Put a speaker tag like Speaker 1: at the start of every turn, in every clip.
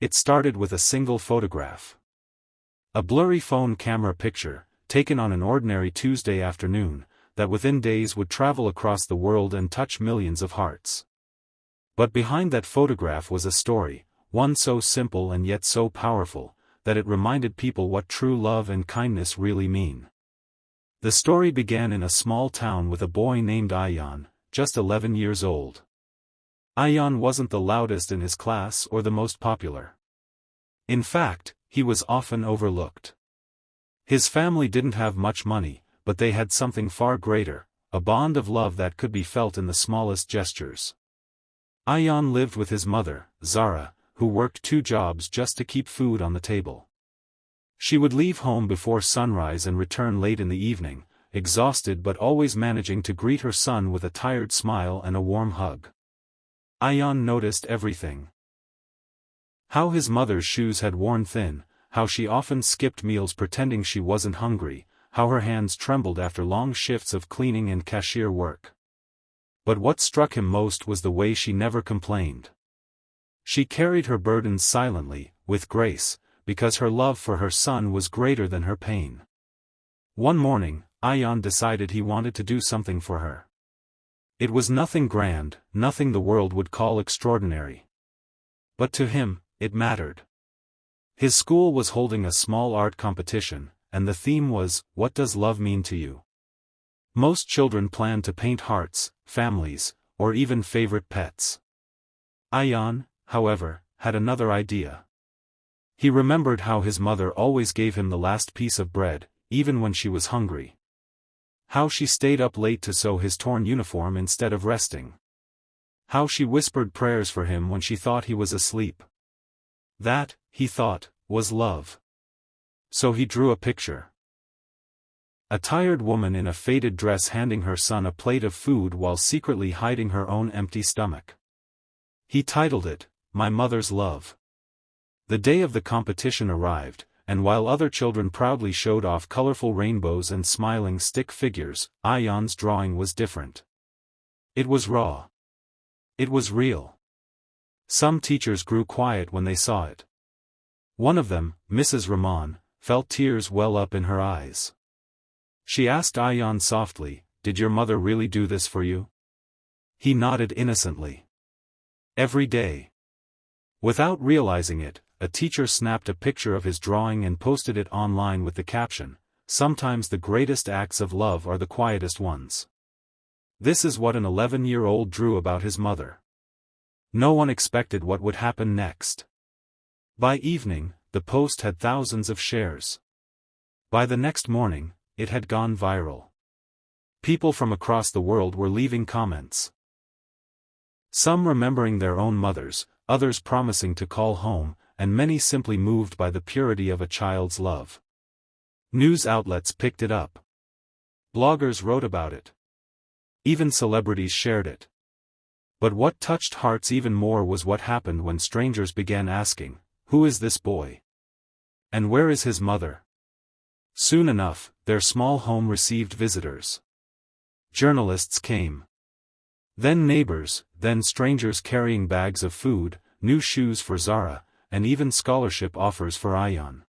Speaker 1: It started with a single photograph. A blurry phone camera picture, taken on an ordinary Tuesday afternoon, that within days would travel across the world and touch millions of hearts. But behind that photograph was a story, one so simple and yet so powerful, that it reminded people what true love and kindness really mean. The story began in a small town with a boy named Ayan, just 11 years old. Ayan wasn't the loudest in his class or the most popular. In fact, he was often overlooked. His family didn't have much money, but they had something far greater, a bond of love that could be felt in the smallest gestures. Ayan lived with his mother, Zara, who worked 2 jobs just to keep food on the table. She would leave home before sunrise and return late in the evening, exhausted but always managing to greet her son with a tired smile and a warm hug. Ayan noticed everything. How his mother's shoes had worn thin, how she often skipped meals pretending she wasn't hungry, how her hands trembled after long shifts of cleaning and cashier work. But what struck him most was the way she never complained. She carried her burdens silently, with grace, because her love for her son was greater than her pain. One morning, Ayan decided he wanted to do something for her. It was nothing grand, nothing the world would call extraordinary. But to him, it mattered. His school was holding a small art competition, and the theme was, "What does love mean to you?" Most children plan to paint hearts, families, or even favorite pets. Ayan, however, had another idea. He remembered how his mother always gave him the last piece of bread, even when she was hungry. How she stayed up late to sew his torn uniform instead of resting. How she whispered prayers for him when she thought he was asleep. That, he thought, was love. So he drew a picture. A tired woman in a faded dress handing her son a plate of food while secretly hiding her own empty stomach. He titled it, "My Mother's Love." The day of the competition arrived, and while other children proudly showed off colorful rainbows and smiling stick figures, Ayan's drawing was different. It was raw. It was real. Some teachers grew quiet when they saw it. One of them, Mrs. Rahman, felt tears well up in her eyes. She asked Ayan softly, "Did your mother really do this for you?" He nodded innocently. Every day. Without realizing it, a teacher snapped a picture of his drawing and posted it online with the caption, "Sometimes the greatest acts of love are the quietest ones." This is what an 11-year-old drew about his mother. No one expected what would happen next. By evening, the post had thousands of shares. By the next morning, it had gone viral. People from across the world were leaving comments. Some remembering their own mothers, others promising to call home, and many simply moved by the purity of a child's love. News outlets picked it up. Bloggers wrote about it. Even celebrities shared it. But what touched hearts even more was what happened when strangers began asking, "Who is this boy? And where is his mother?" Soon enough, their small home received visitors. Journalists came. Then neighbors, then strangers carrying bags of food, new shoes for Zara, and even scholarship offers for Ayan.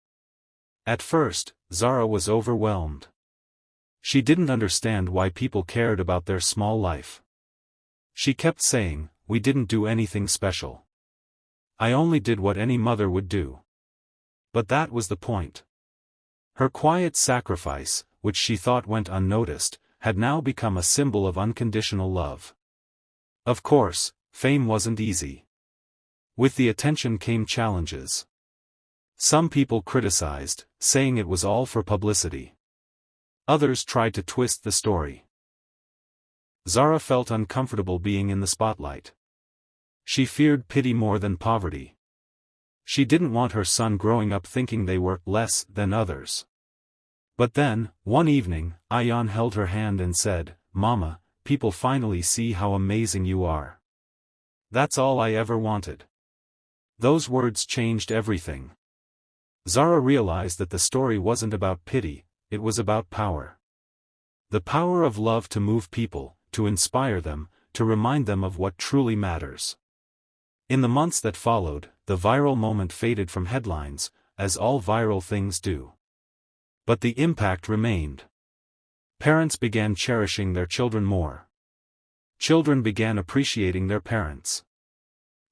Speaker 1: At first, Zara was overwhelmed. She didn't understand why people cared about their small life. She kept saying, "We didn't do anything special. I only did what any mother would do." But that was the point. Her quiet sacrifice, which she thought went unnoticed, had now become a symbol of unconditional love. Of course, fame wasn't easy. With the attention came challenges. Some people criticized, saying it was all for publicity. Others tried to twist the story. Zara felt uncomfortable being in the spotlight. She feared pity more than poverty. She didn't want her son growing up thinking they were less than others. But then, one evening, Ayan held her hand and said, "Mama, people finally see how amazing you are. That's all I ever wanted." Those words changed everything. Zara realized that the story wasn't about pity, it was about power. The power of love to move people, to inspire them, to remind them of what truly matters. In the months that followed, the viral moment faded from headlines, as all viral things do. But the impact remained. Parents began cherishing their children more. Children began appreciating their parents.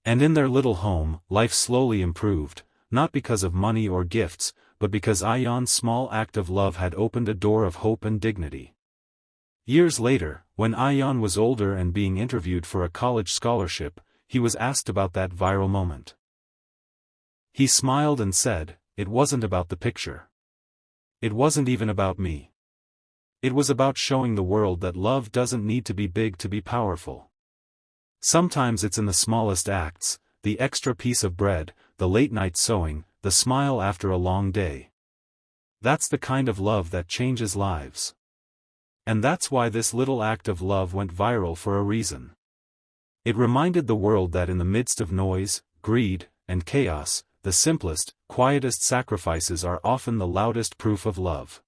Speaker 1: And in their little home, life slowly improved, not because of money or gifts, but because Ayan's small act of love had opened a door of hope and dignity. Years later, when Ayan was older and being interviewed for a college scholarship, he was asked about that viral moment. He smiled and said, "It wasn't about the picture. It wasn't even about me. It was about showing the world that love doesn't need to be big to be powerful. Sometimes it's in the smallest acts, the extra piece of bread, the late-night sewing, the smile after a long day. That's the kind of love that changes lives." And that's why this little act of love went viral for a reason. It reminded the world that in the midst of noise, greed, and chaos, the simplest, quietest sacrifices are often the loudest proof of love.